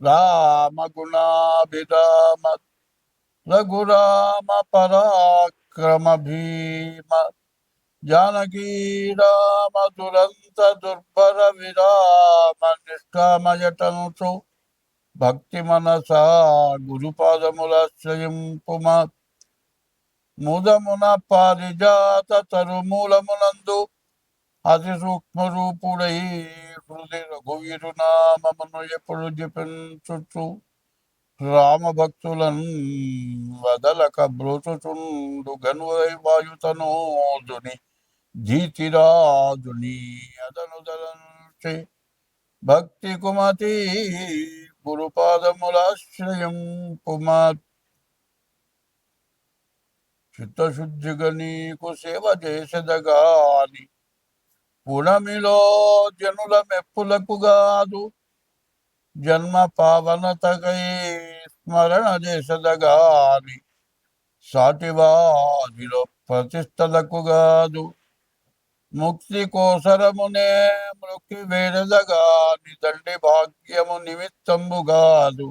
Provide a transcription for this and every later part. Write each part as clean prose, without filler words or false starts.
రామగుణాభిరామ రఘురామ పరాక్రమ భీమ జానకీ రామ దురంత దుర్భర విరామ నిష్కామయటంతో భక్తి మనసా గురుపాదములాశ్రయింపుమ ముదమున పారిజాత తరుమూలమునందు అతి సూక్ష్మ రూపుడై హృదయ రఘువీరునామమును ఎప్పుడు జపించుచు రామభక్తులను వదలక బ్రోచుచుండు గనువై వాయుతనోదుని జీతిరాజుని అదనుదలంచే భక్తి కుమతి గురుపాదములాశ్రయం పుమా చిత్తశుద్ధిగా నీకు సేవ చేసెదగాని పునమిలో జనుల మెప్పులకు గాదు జన్మ పావనతకై స్మరణ చేసెదగాని సాటివారిలో ప్రతిష్టలకు గాదు ముక్తి కోసరమునే మృక్కి వేడదగాని తండ్రి భాగ్యము నిమిత్తంబు గాదు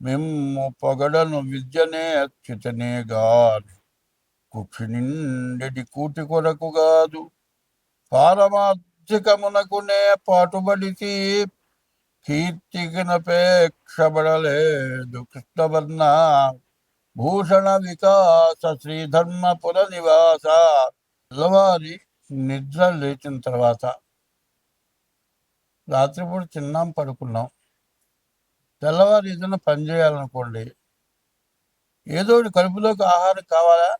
మిమ్ము పొగడను విద్యనే అచ్యుతనే గాని కుక్షి నిండెడి కూటి కొరకు గాదు పారమార్థికమునకునే పాటుబడితి కీర్తికినపేక్షబడలేదు కృష్ణవర్ణ భూషణ వికాస శ్రీధర్మపుర నివాస. తెల్లవారి నిద్ర లేచిన తర్వాత రాత్రిపూట తిన్నాం పడుకున్నాం, తెల్లవారి ఏదైనా పని చేయాలనుకోండి, ఏదో కడుపులోకి ఆహారం కావాలా,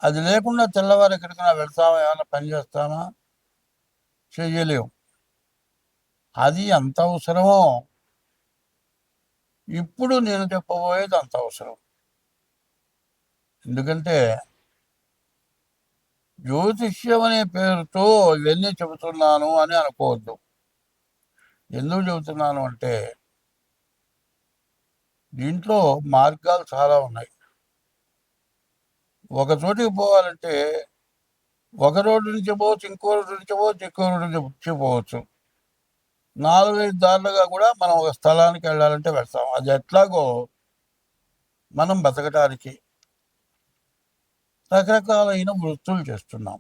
అది లేకుండా తెల్లవారు ఎక్కడికైనా వెళ్తామా, ఏమైనా పని చేస్తామా, చేయలేము. అది అంత అవసరమో ఇప్పుడు నేను చెప్పబోయేది అంత అవసరం. ఎందుకంటే జ్యోతిష్యం అనే పేరుతో ఇవన్నీ చెబుతున్నాను అని అనుకోవద్దు. ఎందుకు చెబుతున్నాను అంటే దీంట్లో మార్గాలు చాలా ఉన్నాయి. ఒక చోటికి పోవాలంటే ఒక రోడ్డు నుంచి పోవచ్చు, ఇంకో రోడ్డు నుంచి పోవచ్చు, ఇంకో రోడ్డు నుంచి పోవచ్చు. 4-5 దారులుగా కూడా మనం ఒక స్థలానికి వెళ్ళాలంటే వెళ్తాం. అది ఎట్లాగో మనం బతకడానికి రకరకాలైన వృత్తులు చేస్తున్నాం.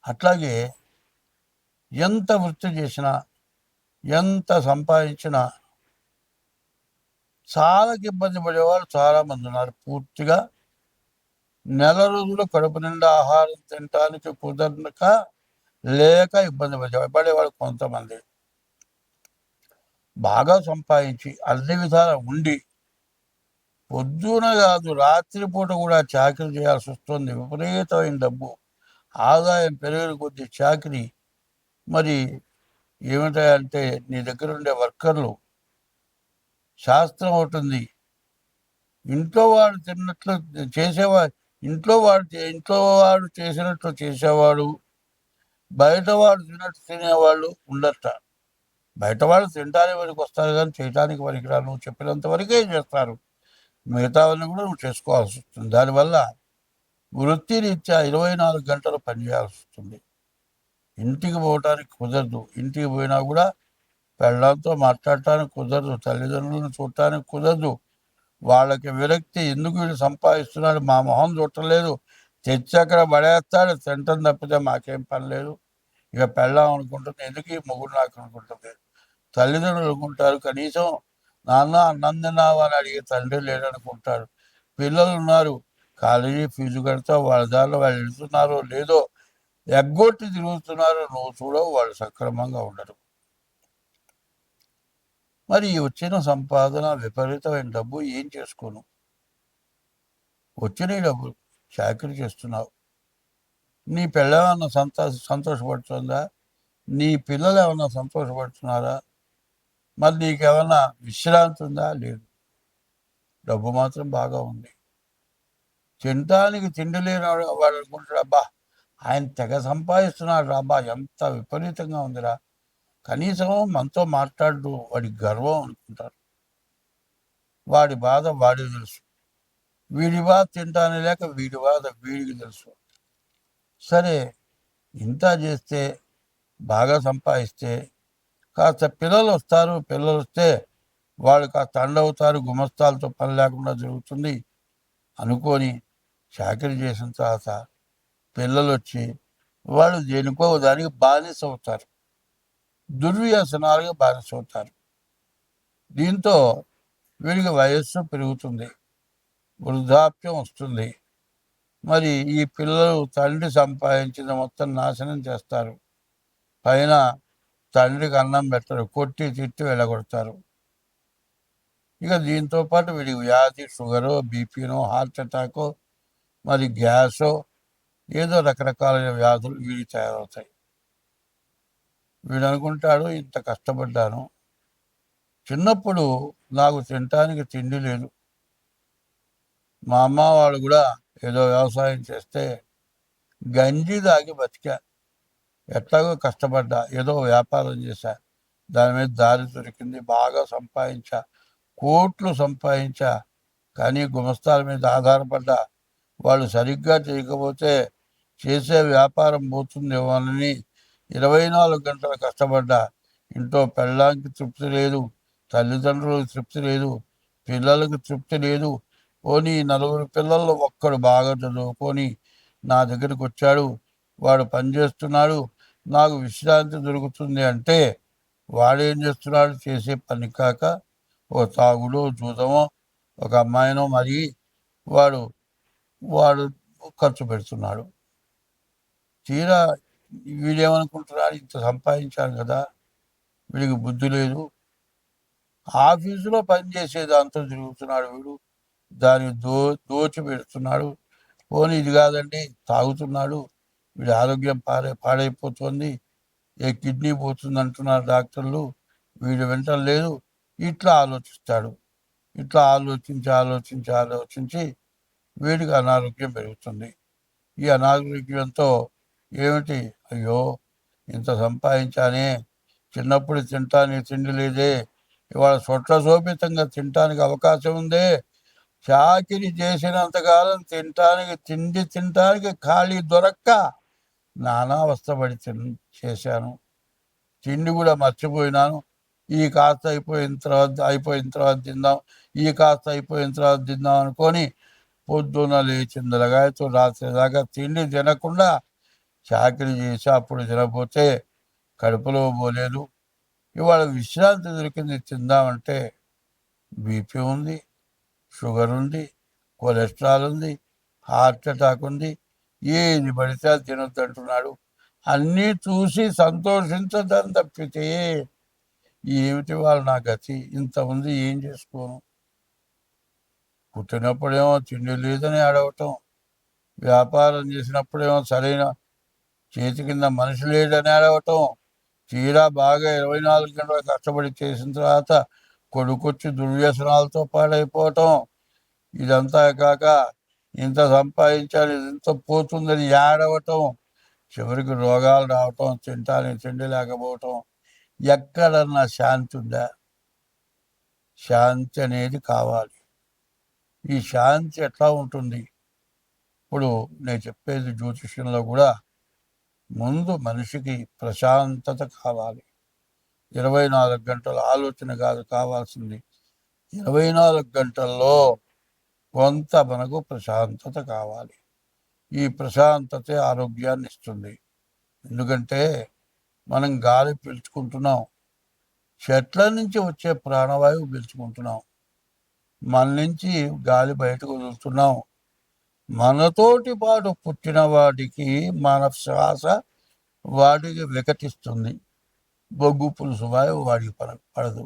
అట్లాగే ఎంత వృత్తి చేసినా, ఎంత సంపాదించినా చాలా ఇబ్బంది పడేవాళ్ళు చాలామంది ఉన్నారు. పూర్తిగా నెల రోజులు కడుపు నిండా ఆహారం తినటానికి కుదరక లేక ఇబ్బంది పడేవాళ్ళు కొంతమంది. బాగా సంపాదించి అన్ని విధాలు ఉండి పొద్దున కాదు రాత్రిపూట కూడా చాకరీ చేయాల్సి వస్తుంది. విపరీతమైన డబ్బు ఆదాయం పెరిగిన కొద్ది చాకరీ. మరి ఏమిటంటే నీ దగ్గర ఉండే వర్కర్లు, శాస్త్రం ఉంటుంది, ఇంట్లో వాడు తిన్నట్లు చేసేవాడు, ఇంట్లో వాడు చేసినట్లు చేసేవాడు, బయటవాడు తిన్నట్టు తినేవాళ్ళు ఉండట. బయటవాడు తినడానికి వరకు వస్తారు కానీ చేయడానికి పనికిరారు. నువ్వు చెప్పినంత వరకే చేస్తారు, మిగతావన్నీ కూడా నువ్వు చేసుకోవాల్సి వస్తుంది. దానివల్ల వృత్తిరీత్యా 24 గంటలు పనిచేయాల్సి వస్తుంది. ఇంటికి పోవటానికి కుదరదు. ఇంటికి పోయినా కూడా పెళ్ళాంతో మాట్లాడటానికి కుదరదు, తల్లిదండ్రులను చూడటానికి కుదరదు. వాళ్ళకి విరక్తి, ఎందుకు వీళ్ళు సంపాదిస్తున్నాడు, మా మొహం చుట్టలేదు, తెచ్చి అక్కడ పడేస్తాడు, తింటం తప్పితే మాకేం పని లేదు. ఇక పెళ్ళాం అనుకుంటుంది, ఎందుకు ఈ మొగుడు నాకు అనుకుంటుంది. తల్లిదండ్రులు అనుకుంటారు, కనీసం నాన్న అన్నం తిన్నావా అని అడిగే తండ్రి లేడనుకుంటారు. పిల్లలు ఉన్నారు, కాలేజీ ఫీజు కడితే వాళ్ళ దారిలో వాళ్ళు వెళ్తున్నారో లేదో, ఎగ్గొట్టి తిరుగుతున్నారో నువ్వు చూడవు, వాళ్ళు సక్రమంగా ఉండరు. మరి వచ్చిన సంపాదన విపరీతమైన డబ్బు ఏం చేసుకోను? వచ్చిన డబ్బు చాకరీ చేస్తున్నావు. నీ పిల్లలేమన్నా సంతోషపడుతుందా? నీ పిల్లలు ఏమన్నా సంతోషపడుతున్నారా? మరి నీకేమన్నా విశ్రాంతి ఉందా? లేదు. డబ్బు మాత్రం బాగా ఉంది. తినడానికి తిండి లేని వాడు అనుకుంటాడు, అబ్బా ఆయన తెగ సంపాదిస్తున్నాడు, అబ్బా ఎంత విపరీతంగా ఉందిరా, కనీసం మనతో మాట్లాడు, వాడి గర్వం అనుకుంటారు. వాడి బాధ వాడికి తెలుసు, వీడి బాధ తింటానే లేక వీడి బాధ వీడికి తెలుసు. సరే, ఇంత చేస్తే, బాగా సంపాదిస్తే కాస్త పిల్లలు వస్తారు, పిల్లలు వస్తే వాళ్ళు కాస్త అండవుతారు, గుమస్తాలతో పని లేకుండా జరుగుతుంది అనుకొని చాకరీ చేసిన తర్వాత పిల్లలు వచ్చి వాళ్ళు దేనికో దానికి బానిస అవుతారు, దుర్వ్యసనాలుగా బానిస అవుతారు. దీంతో వీడికి వయస్సు పెరుగుతుంది, వృద్ధాప్యం వస్తుంది. మరి ఈ పిల్లలు తండ్రి సంపాదించిన మొత్తం నాశనం చేస్తారు. పైన తండ్రికి అన్నం పెట్టరు, కొట్టి తిట్టి వెళ్ళగొడతారు. ఇక దీంతో పాటు వీడికి వ్యాధి, షుగరు, బీపీనో, హార్ట్ అటాకో, మరి గ్యాసో, ఏదో రకరకాలైన వ్యాధులు వీడికి తయారవుతాయి. వీడు అనుకుంటాడు, ఇంత కష్టపడ్డాను, చిన్నప్పుడు నాకు తినటానికి తిండి లేదు, మా అమ్మ వాళ్ళు కూడా ఏదో వ్యవసాయం చేస్తే గంజి తాగి బతికా, ఎట్లాగో కష్టపడ్డా, ఏదో వ్యాపారం చేశా, దాని మీద దారి దొరికింది, బాగా సంపాదించా, కోట్లు సంపాదించా, కానీ గుమస్తాల మీద ఆధారపడ్డా, వాళ్ళు సరిగ్గా చేయకపోతే చేసే వ్యాపారం పోతుందేమోనని 24 గంటలు కష్టపడ్డా, ఇంట్లో పెళ్ళానికి తృప్తి లేదు, తల్లిదండ్రులకు తృప్తి లేదు, పిల్లలకు తృప్తి లేదు. పోనీ 4 పిల్లల్లో ఒక్కడు బాగా చదువుకొని నా దగ్గరికి వచ్చాడు, వాడు పనిచేస్తున్నాడు, నాకు విశ్రాంతి దొరుకుతుంది అంటే వాడేం చేస్తున్నాడు, చేసే పని కాక ఓ తాగుడో జూదమో ఒక అమ్మాయినో మరి వాడు వాడు ఖర్చు పెడుతున్నాడు. తీరా వీడేమనుకుంటున్నాడు, ఇంత సంపాదించాడు కదా, వీడికి బుద్ధి లేదు, ఆఫీసులో పనిచేసే దాంతో తిరుగుతున్నాడు వీడు, దాన్ని దోచి పెడుతున్నాడు. పోనీ ఇది కాదండి, తాగుతున్నాడు, వీడి ఆరోగ్యం పాడైపోతుంది, ఏ కిడ్నీ పోతుంది అంటున్నారు డాక్టర్లు, వీడు వింటలేదు. ఇట్లా ఆలోచిస్తాడు. ఇట్లా ఆలోచించి ఆలోచించి ఆలోచించి వీడికి అనారోగ్యం పెరుగుతుంది. ఈ అనారోగ్యంతో ఏమిటి, అయ్యో ఇంత సంపాదించానే, చిన్నప్పుడు తినటానికి తిండి లేదే, ఇవాళ శోభితంగా తినటానికి అవకాశం ఉందే, చాకిరి చేసినంతకాలం తినటానికి ఖాళీ దొరక్క నానా అవస్థపడి చేశాను, తిండి కూడా మర్చిపోయినాను, ఈ కాస్త అయిపోయిన తర్వాత తిందాం, ఈ కాస్త అయిపోయిన తర్వాత తిందాం అనుకొని పొద్దున్న లేచిన లగాయతో రాత్రి దాకా తిండి తినకుండా చాకరీ చేసి అప్పుడు తినకపోతే కడుపులో పోలేదు. ఇవాళ విశ్రాంతి దొరికింది, తిందామంటే బీపీ ఉంది, షుగర్ ఉంది, కొలెస్ట్రాల్ ఉంది, హార్ట్ అటాక్ ఉంది, ఏది పడితే అది తినొద్దు అంటున్నాడు. అన్నీ చూసి సంతోషించదని తప్పితే ఏమిటి వాళ్ళు నా గతి, ఇంత ఉంది, ఏం చేసుకోను. పుట్టినప్పుడేమో తిండి లేదని అడగటం, వ్యాపారం చేసినప్పుడేమో సరైన చేతి కింద మనిషి లేడని అడగటం, తీరా బాగా 24 గంటలు కష్టపడి చేసిన తర్వాత కొడుకొచ్చి దుర్వ్యసనాలతో పాడైపోవటం, ఇదంతా కాక ఇంత సంపాదించాలి, ఇంత పోతుందని ఏడవటం, చివరికి రోగాలు రావటం, తినటానికి తిండి లేకపోవటం. ఎక్కడన్నా శాంతి ఉందా? శాంతి అనేది కావాలి. ఈ శాంతి ఎట్లా ఉంటుంది? ఇప్పుడు నేను చెప్పేది జ్యోతిష్యంలో కూడా ముందు మనిషికి ప్రశాంతత కావాలి. 24 గంటల ఆలోచన కాదు కావాల్సింది, 24 గంటల్లో కొంత మనకు ప్రశాంతత కావాలి. ఈ ప్రశాంతతే ఆరోగ్యాన్ని ఇస్తుంది. ఎందుకంటే మనం గాలి పీల్చుకుంటున్నాం, చెట్ల నుంచి వచ్చే ప్రాణవాయువు పీల్చుకుంటున్నాం, మన నుంచి గాలి బయటకు వదులుతున్నాం. మనతోటి పాటు పుట్టిన వాటికి మన శ్వాస వాటికి వికటిస్తుంది, బొగ్గు పులుసు వాయువు వాడికి పడదు.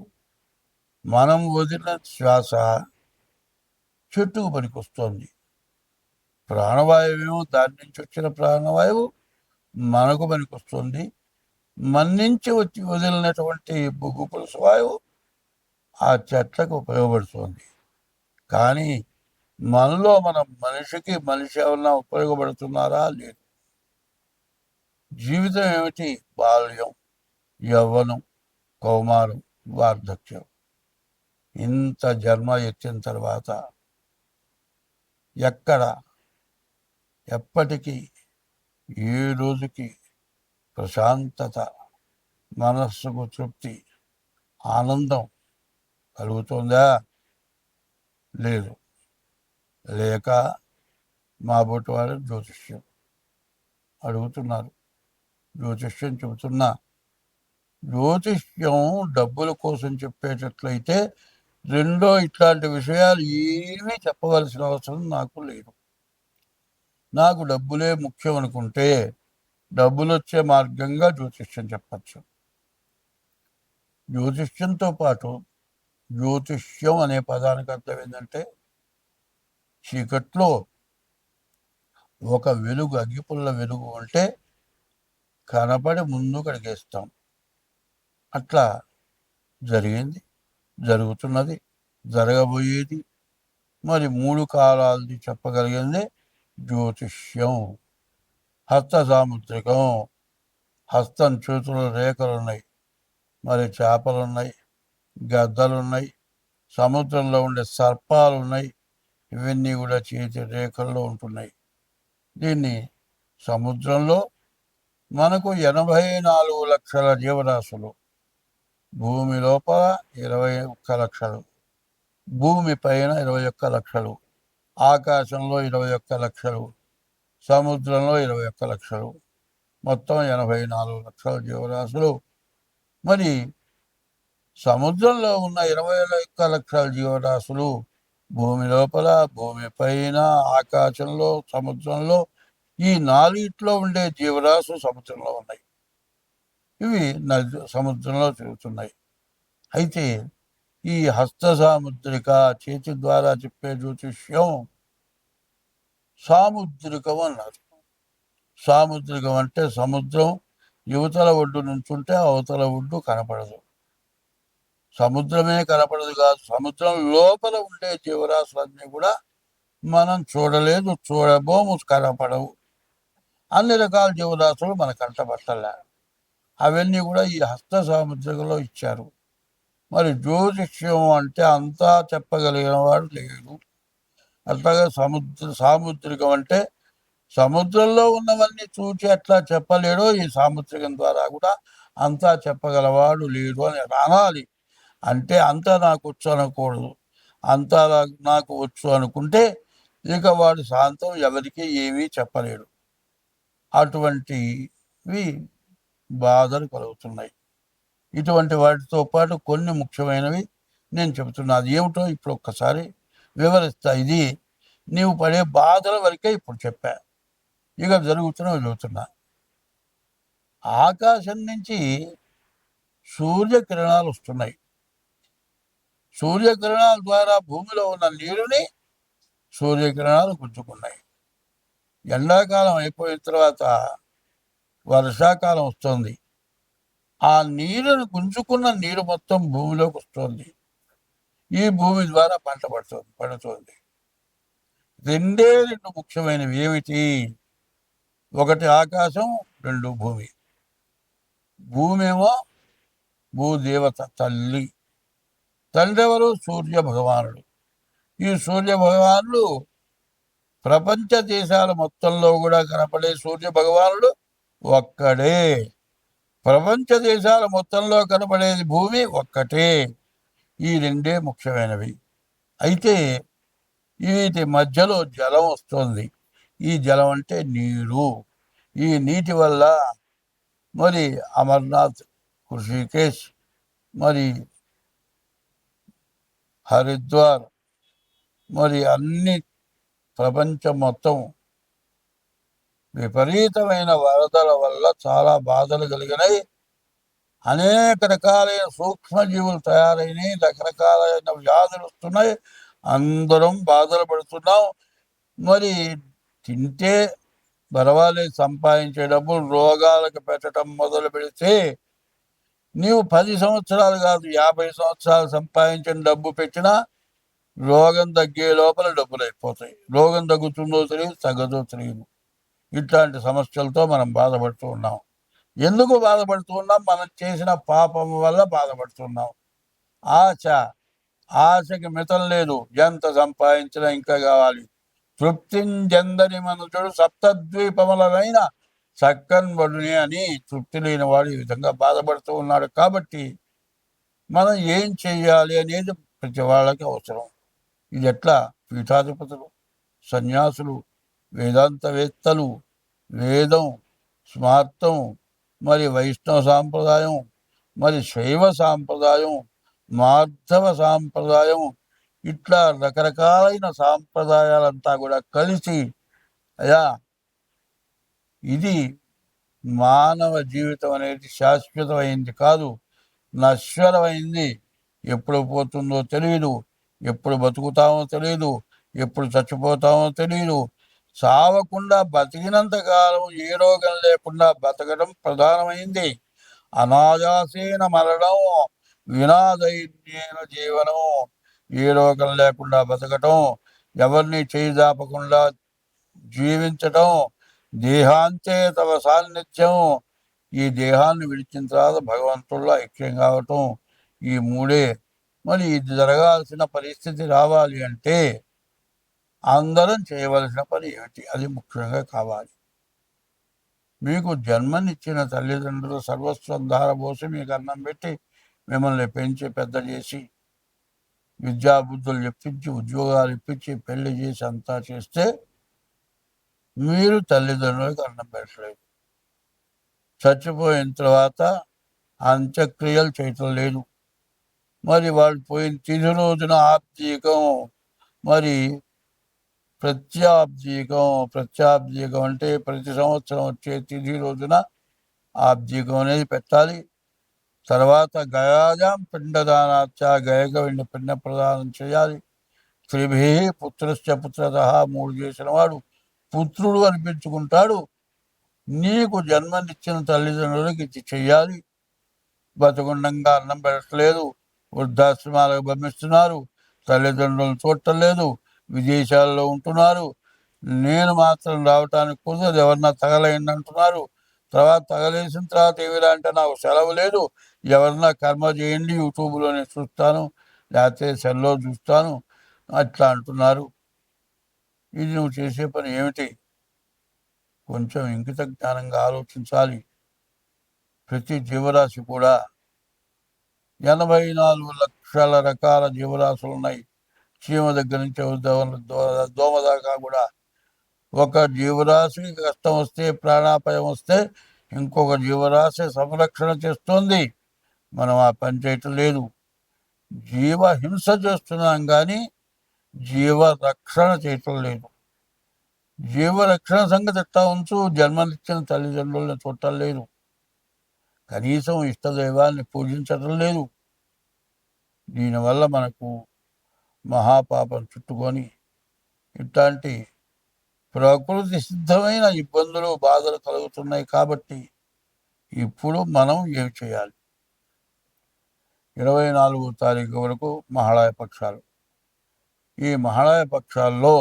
మనం వదిలిన శ్వాస చెట్టుకు పనికొస్తుంది. ప్రాణవాయువు దాని నుంచి వచ్చిన ప్రాణవాయువు మనకు పనికొస్తుంది. మన నుంచి వచ్చి వదిలినటువంటి బొగ్గు పులుసు వాయువు ఆ చెట్లకు ఉపయోగపడుతుంది. కానీ మనలో మనిషి ఏమన్నా ఉపయోగపడుతున్నారా? లేదు. జీవితం ఏమిటి? బాల్యం, యవ్వనం, కౌమారం, వార్ధక్యం. ఇంత జన్మ ఎత్తిన తర్వాత ఎప్పటికీ ఏ రోజుకి ప్రశాంతత మనస్సుకు తృప్తి, ఆనందం కలుగుతుందా? లేదు. లేక మా బొట్టు వారు జ్యోతిష్యం అడుగుతున్నారు. జ్యోతిష్యం చెబుతున్నా, జ్యోతిష్యం డబ్బుల కోసం చెప్పేటట్లయితే రెండో ఇట్లాంటి విషయాలు ఏమీ చెప్పవలసిన అవసరం నాకు లేదు. నాకు డబ్బులే ముఖ్యం అనుకుంటే డబ్బులు వచ్చే మార్గంగా జ్యోతిష్యం చెప్పచ్చు. జ్యోతిష్యంతో పాటు జ్యోతిష్యం అనే పదానికి అర్థం ఏంటంటే చీకట్లో ఒక వెలుగు, అగ్గిపుల్ల వెలుగు ఉంటే కనపడి ముందు కడిగేస్తాం. అట్లా జరిగింది, జరుగుతున్నది, జరగబోయేది. మరి 3 కాలాలది చెప్పగలిగింది జ్యోతిష్యం. హస్త సాముద్రికం, హస్తం చేతుల రేఖలున్నాయి, మరి చేపలున్నాయి, గద్దలున్నాయి, సముద్రంలో ఉండే సర్పాలు ఉన్నాయి. ఇవన్నీ కూడా చేతి రేఖల్లో ఉంటున్నాయి. దీన్ని సముద్రంలో మనకు 84 లక్షల జీవరాశులు, భూమి లోపల 21 లక్షలు, భూమి పైన 21 లక్షలు, ఆకాశంలో 21 లక్షలు, సముద్రంలో 21 లక్షలు, మొత్తం 84 లక్షల జీవరాశులు. మరి సముద్రంలో ఉన్న 21 లక్షల జీవరాశులు భూమి లోపల, భూమి పైన, ఆకాశంలో, సముద్రంలో, ఈ 4 ఉండే జీవరాశులు సముద్రంలో ఉన్నాయి. ఇవి సముద్రంలో తిరుగుతున్నాయి. అయితే ఈ హస్త సాముద్రిక, చేతి ద్వారా చెప్పే జ్యోతిష్యం సాముద్రికం అన్నారు. సాముద్రికం అంటే సముద్రం యువతల ఒడ్డు నుంచుంటే అవతల ఒడ్డు కనపడదు. సముద్రమే కనపడదు కాదు, సముద్రం లోపల ఉండే జీవరాశులన్నీ కూడా మనం చూడలేదు, చూడబోము, కనపడవు. అన్ని రకాల జీవరాశులు మన కంటపట్టలే. అవన్నీ కూడా ఈ హస్త సాముద్రికలో ఇచ్చారు. మరి జ్యోతిష్యం అంటే అంతా చెప్పగలిగిన వాడు లేడు. అట్లాగే సాముద్రికం అంటే సముద్రంలో ఉన్నవన్నీ చూచి అట్లా చెప్పలేడో ఈ సాముద్రికం ద్వారా కూడా అంతా చెప్పగలవాడు లేడు అని అనాలి. అంటే అంతా నాకు వచ్చు అనకూడదు. అంతా నాకు వచ్చు అనుకుంటే ఇక వాడు శాంతం ఎవరికి ఏమీ చెప్పలేడు. అటువంటివి బాధలు కలుగుతున్నాయి. ఇటువంటి వాటితో పాటు కొన్ని ముఖ్యమైనవి నేను చెబుతున్నా. అది ఏమిటో ఇప్పుడు ఒక్కసారి వివరిస్తా. ఇది నీవు పడే బాధల వరకే ఇప్పుడు చెప్పా. ఇక జరుగుతున్నవి చెబుతున్నా. ఆకాశం నుంచి సూర్యకిరణాలు వస్తున్నాయి. సూర్యకిరణాల ద్వారా భూమిలో ఉన్న నీరుని సూర్యకిరణాలు గుంజుకున్నాయి. ఎండాకాలం అయిపోయిన తర్వాత వర్షాకాలం వస్తుంది. ఆ నీరును గుంజుకున్న నీరు మొత్తం భూమిలోకి వస్తుంది. ఈ భూమి ద్వారా పంట పడుతుంది. రెండే రెండు ముఖ్యమైనవి ఏమిటి? ఒకటి ఆకాశం, రెండు భూమి. భూమి ఏమో భూదేవత తల్లి. తండ్రి ఎవరు? సూర్య భగవానుడు. ఈ సూర్య భగవానుడు ప్రపంచ దేశాల మొత్తంలో కూడా కనపడే సూర్య భగవానుడు ఒక్కడే. ప్రపంచ దేశాల మొత్తంలో కనపడేది భూమి ఒక్కటే. ఈ రెండే ముఖ్యమైనవి. అయితే వీటి మధ్యలో జలం వస్తుంది. ఈ జలం అంటే నీరు. ఈ నీటి వల్ల మరి అమర్నాథ్, హృషికేశ్, మరి హరిద్వార్, మరి అన్ని ప్రపంచం మొత్తం విపరీతమైన వరదల వల్ల చాలా బాధలు కలిగినాయి. అనేక రకాలైన సూక్ష్మజీవులు తయారైనాయి. రకరకాలైన వ్యాధులు వస్తున్నాయి. అందరం బాధలు పడుతున్నాం. మరి తింటే పర్వాలేదు, సంపాదించే డబ్బులు రోగాలకు పెట్టడం మొదలు పెడితే నీవు 10 సంవత్సరాలు కాదు 50 సంవత్సరాలు సంపాదించిన డబ్బు పెట్టినా రోగం తగ్గే లోపల డబ్బులు అయిపోతాయి. రోగం తగ్గుతుందో తెలియదు, తగ్గదో తెలియదు. ఇట్లాంటి సమస్యలతో మనం బాధపడుతూ ఉన్నాం. ఎందుకు బాధపడుతూ ఉన్నాం? మనం చేసిన పాపం వల్ల బాధపడుతున్నాం. ఆశకి మితం లేదు. ఎంత సంపాదించినా ఇంకా కావాలి. తృప్తించెందని మనుషుడు సప్తద్వీపములైన చక్కని బడునే అని తృప్తి లేని వాడు ఈ విధంగా బాధపడుతూ ఉన్నాడు. కాబట్టి మనం ఏం చెయ్యాలి అనేది ప్రతి వాళ్ళకి అవసరం. ఇది ఎట్లా? పీఠాధిపతులు, సన్యాసులు, వేదాంతవేత్తలు, వేదం, స్మార్తం, మరి వైష్ణవ సాంప్రదాయం, మరి శైవ సాంప్రదాయం, మాధవ సాంప్రదాయం, ఇట్లా రకరకాలైన సాంప్రదాయాలంతా కూడా కలిసి అయా ఇది మానవ జీవితం అనేది శాశ్వతమైంది కాదు, నశ్వరమైంది. ఎప్పుడు పోతుందో తెలియదు, ఎప్పుడు బతుకుతామో తెలియదు, ఎప్పుడు చచ్చిపోతామో తెలియదు. చావకుండా బతికినంత కాలం ఏ రోగం లేకుండా బతకడం ప్రధానమైంది. అనాయాసేన మరణం, వినాదైన్యేన జీవనం. ఏ రోగం లేకుండా బతకటం, ఎవరిని చేయిదాపకుండా జీవించటం, దేహాంతే తవ సాన్నిధ్యం. ఈ దేహాన్ని విడిచిన తర్వాత భగవంతుల్లో ఐక్యం కావటం, ఈ మూడే. మరి ఇది జరగాల్సిన పరిస్థితి రావాలి అంటే అందరం చేయవలసిన పని ఏమిటి? అది ముఖ్యంగా కావాలి. మీకు జన్మనిచ్చిన తల్లిదండ్రులు సర్వస్వం ధారపోసి మీకు అన్నం పెట్టి మిమ్మల్ని పెంచి పెద్ద చేసి విద్యాబుద్ధులు చెప్పించి ఉద్యోగాలు ఇప్పించి పెళ్లి చేసి అంతా చేస్తే మీరు తల్లిదండ్రులకు అన్నం పెట్టలేదు. చచ్చిపోయిన తర్వాత అంత్యక్రియలు చేయటం లేదు. మరి వాళ్ళు పోయిన తిథి రోజున ఆబ్దీకం, మరి ప్రత్యాబ్దీకం అంటే ప్రతి సంవత్సరం వచ్చే తిథి రోజున ఆబ్దీకం అనేది పెట్టాలి. తర్వాత గయాజాం పిండదానాచ, గయక వెండి పిండ ప్రదానం చేయాలి. త్రిభి పుత్రశ్చ పుత్రత, 3 చేసిన వాడు పుత్రుడు అనిపించుకుంటాడు. నీకు జన్మనిచ్చిన తల్లిదండ్రులకు ఇది చెయ్యాలి. బతుకుండంగా అన్నం పెట్టలేదు, వృద్ధాశ్రమాలకు పంపిస్తున్నారు, తల్లిదండ్రులను చూడటం లేదు, విదేశాల్లో ఉంటున్నారు. నేను మాత్రం రావటానికి కుదరదు, ఎవరన్నా తగలైంది అంటున్నారు. తర్వాత తగలేసిన తర్వాత ఏమిరా అంటే నాకు సెలవు లేదు, ఎవరన్నా కర్మ చేయండి, యూట్యూబ్లోనే చూస్తాను, లేకపోతే సెల్లో చూస్తాను, అట్లా అంటున్నారు. ఇది నువ్వు చేసే పని ఏమిటి? కొంచెం ఇంకిత జ్ఞానంగా ఆలోచించాలి. ప్రతి జీవరాశి కూడా 84 లక్షల రకాల జీవరాశులు ఉన్నాయి. చీమ దగ్గర నుంచి దోమ దాకా కూడా. ఒక జీవరాశికి కష్టం వస్తే, ప్రాణాపాయం వస్తే ఇంకొక జీవరాశి సంరక్షణ చేస్తుంది. మనం ఆ పని చేయటం లేదు. జీవహింస చేస్తున్నాం కానీ జీవరక్షణ చేయటం లేదు. జీవరక్షణ సంగతి ఎట్లా ఉంచు, జన్మనిచ్చిన తల్లిదండ్రులను చూడటం లేదు, కనీసం ఇష్టదైవాన్ని పూజించటం లేదు. దీనివల్ల మనకు మహాపాపం చుట్టుకొని ఇట్లాంటి ప్రకృతి సిద్ధమైన ఇబ్బందులు, బాధలు కలుగుతున్నాయి. కాబట్టి ఇప్పుడు మనం ఏమి చేయాలి? 24వ తారీఖు వరకు మహాళయ పక్షాలు. ఈ మహాళయ పక్షాల్లో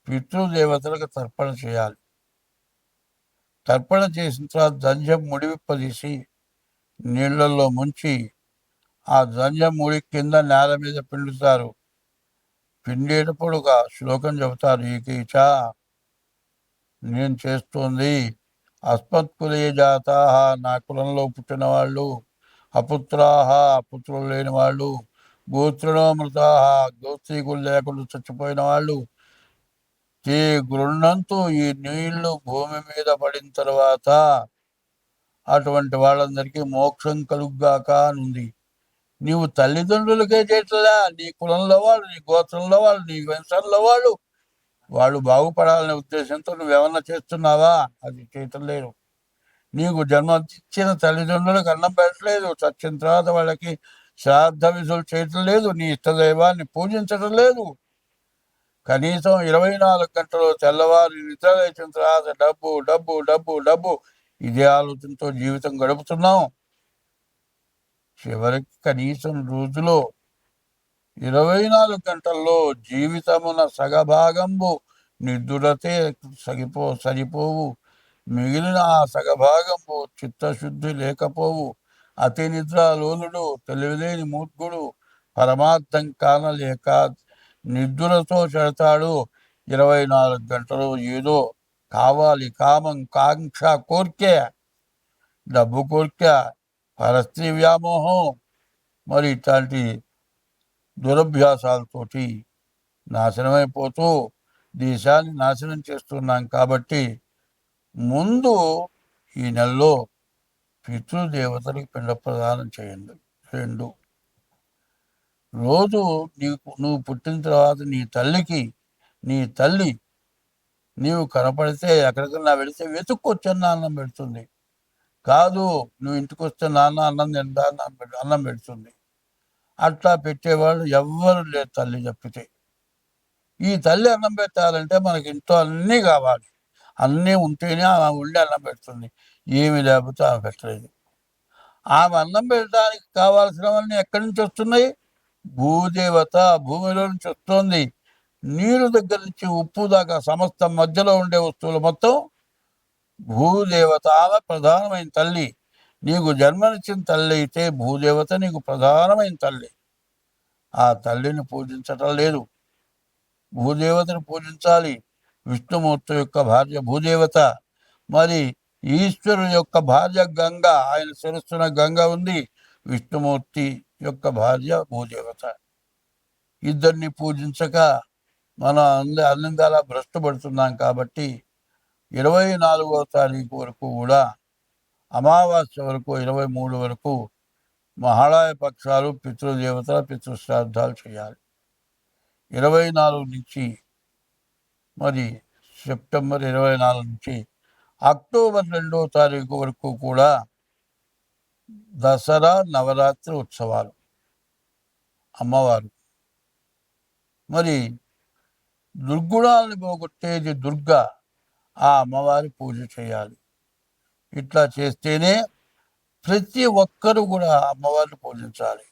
పితృదేవతలకు తర్పణ చేయాలి. తర్పణ చేసిన తర్వాత దంజం ముడివిప్పదీసి నీళ్లలో ముంచి ఆ దంజం ముడి కింద నేల మీద పిండుతారు. పిండేటప్పుడు ఒక శ్లోకం చెబుతారు. ఈకీచ, నేను చేస్తుంది అస్మత్కులే జాతా, నా కులంలో పుట్టిన వాళ్ళు, అపుత్రాహ, పుత్రులు లేని వాళ్ళు, గోత్రణోమృతాహ, గోత్రీకులు లేకుండా చచ్చిపోయిన వాళ్ళు, ఈ గృహంతో ఈ నీళ్లు భూమి మీద పడిన తర్వాత అటువంటి వాళ్ళందరికీ మోక్షం కలుగ్గాక అని ఉంది. నీవు తల్లిదండ్రులకే చేయట్లా, నీ కులంలో వాళ్ళు, నీ గోత్రంలో వాళ్ళు, నీ వంశంలో వాళ్ళు, వాళ్ళు బాగుపడాలనే ఉద్దేశంతో నువ్వేమన్నా చేస్తున్నావా? అది చేయటం లేదు. నీకు జన్మనిచ్చిన తల్లిదండ్రులకు అన్నం పెట్టలేదు, చచ్చిన తర్వాత వాళ్ళకి శ్రాద్ధ విధులు చేయటం లేదు, నీ ఇష్టదైవాన్ని పూజించడం లేదు. కనీసం 24 గంటలు తెల్లవారు నిద్ర లేచిన తర్వాత డబ్బు డబ్బు డబ్బు డబ్బు ఇదే ఆలోచనతో జీవితం గడుపుతున్నాం. చివరికి కనీసం రోజులో 24 గంటల్లో జీవితమున సగభాగంబు నిద్దురతే సరిపోవు. మిగిలిన ఆ సగభాగంబు చిత్తశుద్ధి లేకపోవు. అతి నిద్రాలోలుడు, తెలివిలేని మూర్ఖుడు, పరమార్థం కానలేక నిద్దులతో చెడతాడు. 24 గంటలు ఏదో కావాలి, కామం, కాంక్ష, కోర్కె, డబ్బు కోర్కె, పరస్త్రీ వ్యామోహం, మరి ఇట్లాంటి దురభ్యాసాలతోటి నాశనమైపోతూ దేశాన్ని నాశనం చేస్తున్నాం. కాబట్టి ముందు ఈ నెలలో పితృదేవతలకు పిండ ప్రదానం చేయండి. 2, రోజు నువ్వు పుట్టిన తర్వాత నీ తల్లి నీవు కనపడితే ఎక్కడికన్నా వెళితే వెతుక్కొచ్చన్న అన్నం పెడుతుంది. కాదు, నువ్వు ఇంటికి వస్తే నాన్న అన్నం తింటా అన్నం పెడుతుంది. అట్లా పెట్టేవాళ్ళు ఎవ్వరు లేరు తల్లి తప్పితే. ఈ తల్లి అన్నం పెట్టాలంటే మనకి ఇంట్లో అన్నీ కావాలి. అన్నీ ఉంటేనే ఆమె ఉండి అన్నం పెడుతుంది. ఏమి లేకపోతే ఆమె పెట్టలేదు. ఆమె అన్నం పెట్టడానికి కావాల్సినవన్నీ ఎక్కడి నుంచి వస్తున్నాయి? భూదేవత భూమిలో నుంచి వస్తుంది. నీరు దగ్గర నుంచి ఉప్పు దాకా సమస్త మధ్యలో ఉండే వస్తువులు మొత్తం భూదేవత. ఆమె ప్రధానమైన తల్లి. నీకు జన్మనిచ్చిన తల్లి అయితే భూదేవత నీకు ప్రధానమైన తల్లి. ఆ తల్లిని పూజించటం లేదు. భూదేవతను పూజించాలి. విష్ణుమూర్తి యొక్క భార్య భూదేవత. మరి ఈశ్వరుడు యొక్క భార్య గంగ. ఆయన శిరస్సున గంగ ఉంది. విష్ణుమూర్తి యొక్క భార్య భూదేవత. ఇద్దరిని పూజించక మనం అన్నిందాలా భ్రష్టపడుతున్నాం. కాబట్టి 24వ తారీఖు వరకు కూడా, అమావాస్య వరకు 23 వరకు మహాళయ పక్షాలు, పితృదేవతల పితృశ్రాద్ధాలు చేయాలి. 24 నుంచి మరి సెప్టెంబర్ 24 నుంచి అక్టోబర్ 2వ తారీఖు వరకు కూడా దసరా నవరాత్రి ఉత్సవాలు. అమ్మవారు మరి దుర్గుణాలను పోగొట్టేది దుర్గా. ఆ అమ్మవారి పూజ చేయాలి. ఇట్లా చేస్తేనే ప్రతి ఒక్కరూ కూడా అమ్మవారిని పూజించాలి.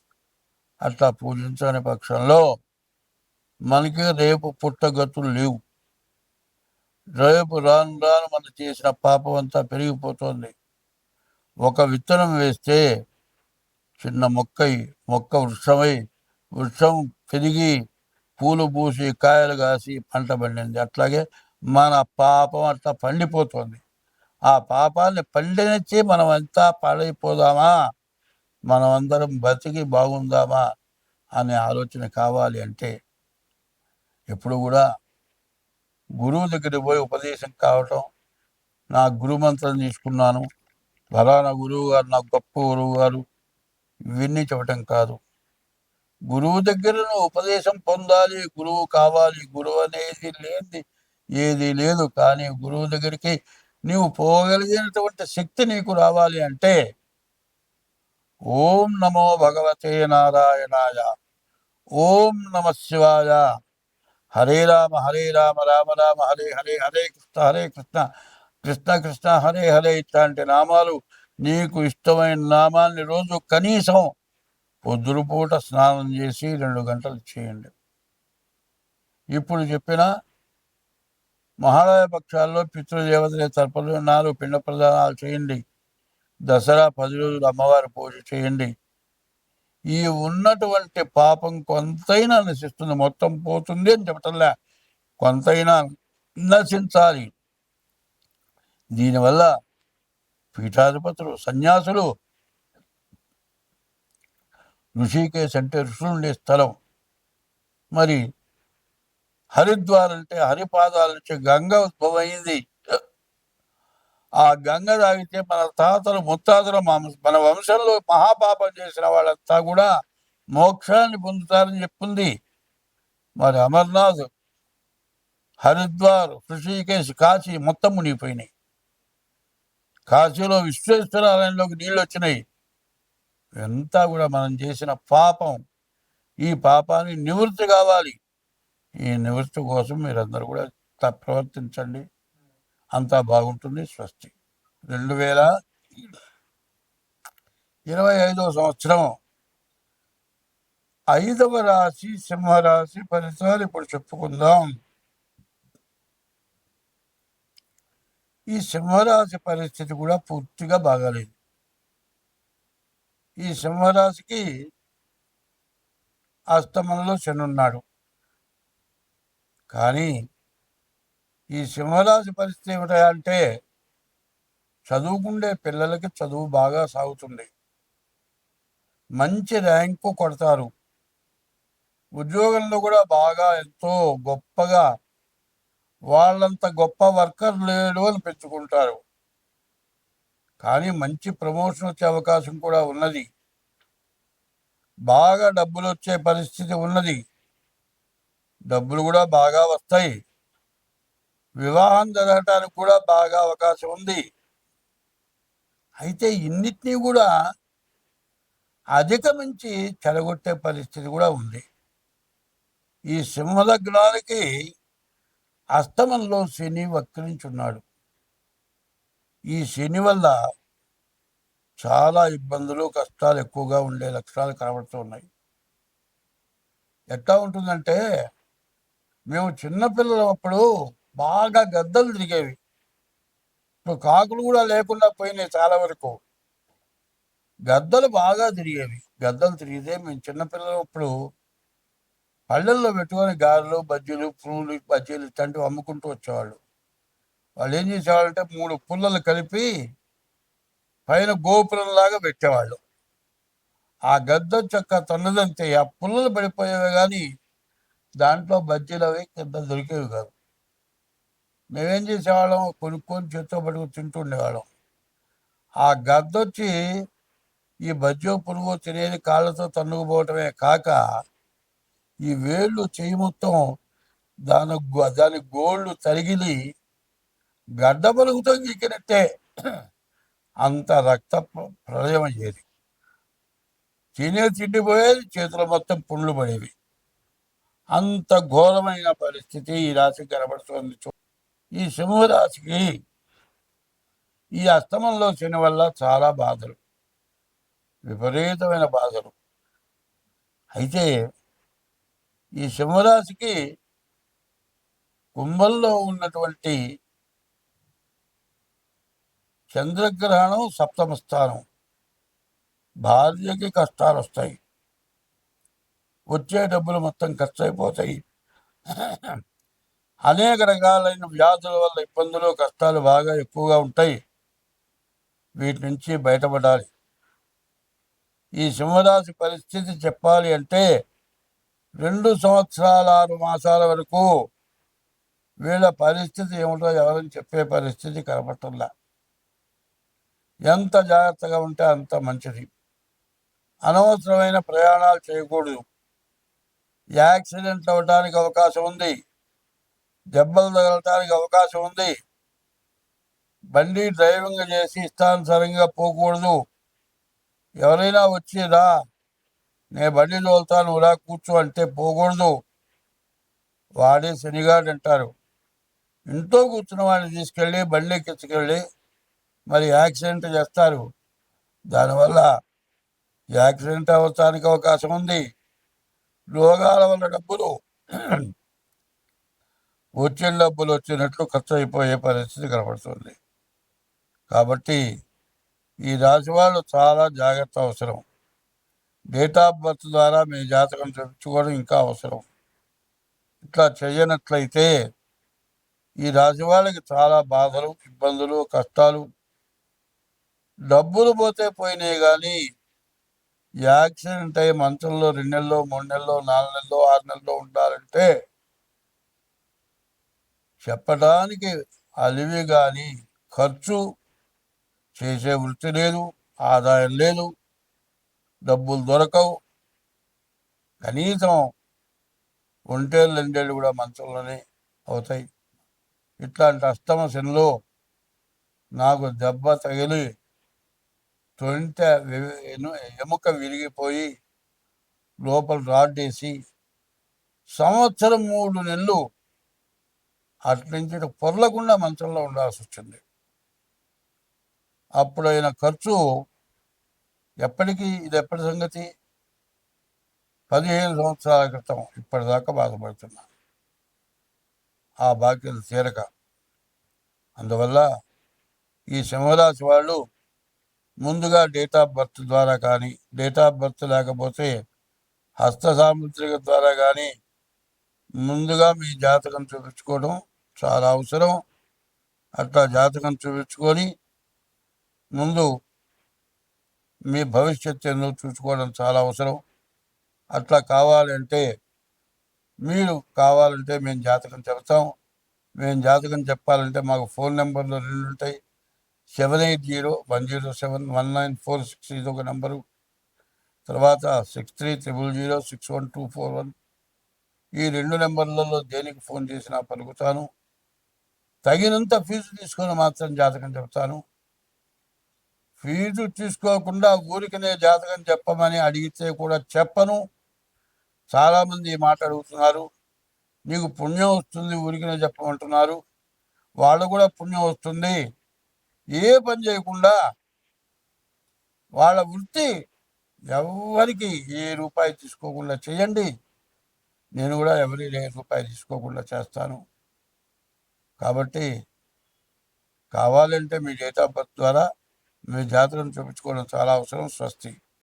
అట్లా పూజించని పక్షంలో మనకి రేపు పుట్టగతులు లేవు. రేపు రాను రాను మనం చేసిన పాపం అంతా పెరిగిపోతుంది. ఒక విత్తనం వేస్తే చిన్న మొక్క వృక్షమై, వృక్షం పెరిగి పూలు పూసి కాయలు కాసి పంట పండింది. అట్లాగే మన పాపం అట్లా పండిపోతుంది. ఆ పాపాన్ని పండినచ్చి మనం అంతా పాడైపోదామా, మనం అందరం బతికి బాగుందామా అనే ఆలోచన కావాలి అంటే ఎప్పుడు కూడా గురువు దగ్గరికి పోయి ఉపదేశం కావటం, నా గురుమంత్రం తీసుకున్నాను, ఫలానా గురువు గారు నాకు గొప్ప గురువు గారు, ఇవన్నీ చెప్పటం కాదు. గురువు దగ్గర నువ్వు ఉపదేశం పొందాలి, గురువు కావాలి. గురువు అనేది లేనిది ఏది లేదు. కానీ గురువు దగ్గరికి నీవు పోగలిగినటువంటి శక్తి నీకు రావాలి అంటే ఓం నమో భగవతే నారాయణాయ, ఓం నమ శివాయ, హరే రామ రామ రామ హరే హరే, హరే కృష్ణ కృష్ణ కృష్ణ హరే హరే. ఇట్లాంటి నామాలు నీకు ఇష్టమైన నామాన్ని రోజు కనీసం పొద్దురుపూట స్నానం చేసి 2 గంటలు చేయండి. ఇప్పుడు చెప్పిన మహాలయ పక్షాల్లో పితృదేవతల తరపులు 4 పిండ ప్రదానాలు చేయండి. దసరా 10 రోజులు అమ్మవారి పూజ చేయండి. ఈ ఉన్నటువంటి పాపం కొంతైనా నశిస్తుంది. మొత్తం పోతుంది అని చెప్పటంలే, కొంతైనా నశించాలి. దీనివల్ల పీఠాధిపతులు, సన్యాసులు, ఋషికేశ్ అంటే ఋషులు ఉండే స్థలం, మరి హరిద్వార్ అంటే హరిపాదాల నుంచి గంగ ఉద్భవమైంది. ఆ గంగ తాగితే మన తాతలు ముత్తాతలు మన వంశంలో మహాపాపం చేసిన వాళ్ళంతా కూడా మోక్షాన్ని పొందుతారని చెప్పింది. మరి అమర్నాథ్, హరిద్వార్, ఋషికేశ్, కాశీ మొత్తం మునిగిపోయినాయి. కాశీలో విశ్వేశ్వరాలయంలోకి నీళ్ళు వచ్చినాయి. ఎంత కూడా మనం చేసిన పాపం, ఈ పాపాన్ని నివృత్తి కావాలి. ఈ నివృత్తి కోసం మీరందరూ కూడా ప్రవర్తించండి. అంతా బాగుంటుంది. స్వస్తి. 2025వ సంవత్సరం 5వ రాశి సింహరాశి ఫలితాలు ఇప్పుడు చెప్పుకుందాం. ఈ సింహరాశి పరిస్థితి కూడా పూర్తిగా బాగాలేదు. ఈ సింహరాశికి అష్టమంలో శని ఉన్నాడు. కానీ ఈ సింహరాశి పరిస్థితి ఏమిటంటే చదువుకుండే పిల్లలకి చదువు బాగా సాగుతుంది, మంచి ర్యాంకు కొడతారు, ఉద్యోగంలో కూడా బాగా ఎంతో గొప్పగా వాళ్ళంత గొప్ప వర్కర్ లేడు అని పెంచుకుంటారు. కానీ మంచి ప్రమోషన్ వచ్చే అవకాశం కూడా ఉన్నది, బాగా డబ్బులు వచ్చే పరిస్థితి ఉన్నది, డబ్బులు కూడా బాగా వస్తాయి, వివాహం జరగటానికి కూడా బాగా అవకాశం ఉంది. అయితే ఇన్నిటినీ కూడా అధిగమించి చెడగొట్టే పరిస్థితి కూడా ఉంది. ఈ సింహలగ్నానికి అస్తమంలో శని వక్రించున్నాడు. ఈ శని వల్ల చాలా ఇబ్బందులు కష్టాలు ఎక్కువగా ఉండే లక్షణాలు కనబడుతున్నాయి. ఎట్లా ఉంటుందంటే మేము చిన్నపిల్లలు అప్పుడు బాగా గద్దలు తిరిగేవి, ఇప్పుడు కాకులు కూడా లేకుండా పోయినాయి చాలా వరకు. గద్దలు బాగా తిరిగేవి, గద్దలు తిరిగితే మేము చిన్నపిల్లలు అప్పుడు పళ్ళల్లో పెట్టుకొని గారెలు బజ్జీలు పునుగులు బజ్జీలు ఇట్లాంటివి అమ్ముకుంటూ వచ్చేవాళ్ళు. వాళ్ళు ఏం చేసేవాళ్ళంటే 3 పుల్లలు కలిపి పైన గోపురంలాగా పెట్టేవాళ్ళు. ఆ గద్ద చెక్క తన్నదంతే ఆ పుల్లలు పడిపోయేవి, కానీ దాంట్లో బజ్జీలు అవి కింద దొరికేవి కాదు. మేమేం చేసేవాళ్ళం, కొనుక్కొని చేత్తో పట్టుకుని తింటుండేవాళ్ళం. ఆ గద్దొచ్చి ఈ బజ్జో పురుగు తినేది కాళ్ళతో తన్నుకుపోవటమే కాక ఈ వేళ్ళు చెయ్యి మొత్తం దాని గోళ్ళు తరిగిలి గడ్డ పలుగుతో గీకినట్టే అంత రక్త ప్రళయం అయ్యేది. తినే తిండి పోయేది, చేతులు మొత్తం పుండ్లు పడేవి. అంత ఘోరమైన పరిస్థితి ఈ రాశికి కనబడుతోంది. ఈ సింహరాశికి ఈ అస్తమంలో శని వల్ల చాలా బాధలు, విపరీతమైన బాధలు. అయితే ఈ సింహరాశికి కుంభంలో ఉన్నటువంటి చంద్రగ్రహణం సప్తమ స్థానం, భార్యకి కష్టాలు వస్తాయి, వచ్చే డబ్బులు మొత్తం ఖర్చు అయిపోతాయి, అనేక రకాలైన వ్యాధుల వల్ల ఇబ్బందులు కష్టాలు బాగా ఎక్కువగా ఉంటాయి. వీటి నుంచి బయటపడాలి. ఈ సింహరాశి పరిస్థితి చెప్పాలి అంటే 2 సంవత్సరాల 6 మాసాల వరకు వీళ్ళ పరిస్థితి ఏమిటో ఎవరని చెప్పే పరిస్థితి కనపట్టంలా. ఎంత జాగ్రత్తగా ఉంటే అంత మంచిది. అనవసరమైన ప్రయాణాలు చేయకూడదు, యాక్సిడెంట్లు అవ్వడానికి అవకాశం ఉంది, దెబ్బలు తగలటానికి అవకాశం ఉంది, బండి డ్రైవింగ్ చేసి ఇష్టానుసారంగా పోకూడదు. ఎవరైనా వచ్చి రా నేను బండి తోలుతాను రా కూర్చో అంటే పోకూడదు, వాడే శనిగాడు అంటారు. ఇంట్లో కూర్చున్న వాడిని తీసుకెళ్ళి బండి ఎక్కించుకెళ్ళి మరి యాక్సిడెంట్ చేస్తారు. దానివల్ల యాక్సిడెంట్ అవ్వడానికి అవకాశం ఉంది. రోగాల వల్ల డబ్బులు వచ్చిన డబ్బులు వచ్చినట్లు ఖర్చు అయిపోయే పరిస్థితి కనబడుతుంది. కాబట్టి ఈ రాశి వాళ్ళు చాలా జాగ్రత్త అవసరం. డేట్ ఆఫ్ బర్త్ ద్వారా మీ జాతకం చూపించుకోవడం ఇంకా అవసరం. ఇట్లా చేయనట్లయితే ఈ రాశి వాళ్ళకి చాలా బాధలు, ఇబ్బందులు, కష్టాలు. డబ్బులు పోతే పోయినాయి, కానీ యాక్సిడెంట్ అయ్యి మంచంలో 2 నెలల్లో 3 నెలల్లో 4 నెలల్లో 6 నెలల్లో ఉండాలంటే చెప్పడానికి అలివి, కానీ ఖర్చు చేసే వృత్తి లేదు, ఆదాయం లేదు, డబ్బులు దొరకవు. కనీసం 1 ఏళ్ళు 2 ఏళ్ళు కూడా మంచంలోనే అవుతాయి. ఇట్లాంటి అష్టమ శనిలో నాకు దెబ్బ తగిలి తొంట ఎముక విరిగిపోయి లోపల రాడ్డేసి సంవత్సరం 3 నెలలు అట్నుంచి పొర్లకుండా మంచంలో ఉండాల్సి వచ్చింది. అప్పుడైన ఖర్చు ఎప్పటికీ, ఇది ఎప్పటి సంగతి, 15 సంవత్సరాల క్రితం. ఇప్పటిదాకా బాధపడుతున్నా ఆ బాధ్యత తీరక. అందువల్ల ఈ సింహరాశి వాళ్ళు ముందుగా డేట్ ఆఫ్ బర్త్ ద్వారా కానీ, డేట్ ఆఫ్ బర్త్ లేకపోతే హస్త సాముద్రిక ద్వారా కానీ ముందుగా మీ జాతకం చూపించుకోవడం చాలా అవసరం. అట్లా జాతకం చూపించుకొని ముందు మీ భవిష్యత్తు ఏందో చూసుకోవడం చాలా అవసరం. అట్లా కావాలంటే మేము జాతకం చెప్తాం. మేము జాతకం చెప్పాలంటే మాకు ఫోన్ నెంబర్లు 2 ఉంటాయి. 780-107-1946 ఇది ఒక నెంబరు. తర్వాత 6300061241 ఈ 2 నెంబర్లలో దేనికి ఫోన్ చేసినా పలుకుతాను. తగినంత ఫీజు తీసుకొని మాత్రం జాతకం చెప్తాను. ఫీజు తీసుకోకుండా ఊరికనే జాతకం చెప్పమని అడిగితే కూడా చెప్పను. చాలామంది ఈ మాట అడుగుతున్నారు. నీకు పుణ్యం వస్తుంది ఊరికనే చెప్పమంటున్నారు. వాళ్ళు కూడా పుణ్యం వస్తుంది. ఏ పని చేయకుండా వాళ్ళ వృత్తి ఎవరికి ఏ రూపాయి తీసుకోకుండా చేయండి. నేను కూడా ఎవరి రూపాయి తీసుకోకుండా చేస్తాను. కాబట్టి కావాలంటే మీ డేట్ ఆఫ్ బర్త్ ద్వారా మీ జాతకం చూపించుకోవడం చాలా అవసరం. స్వస్తి.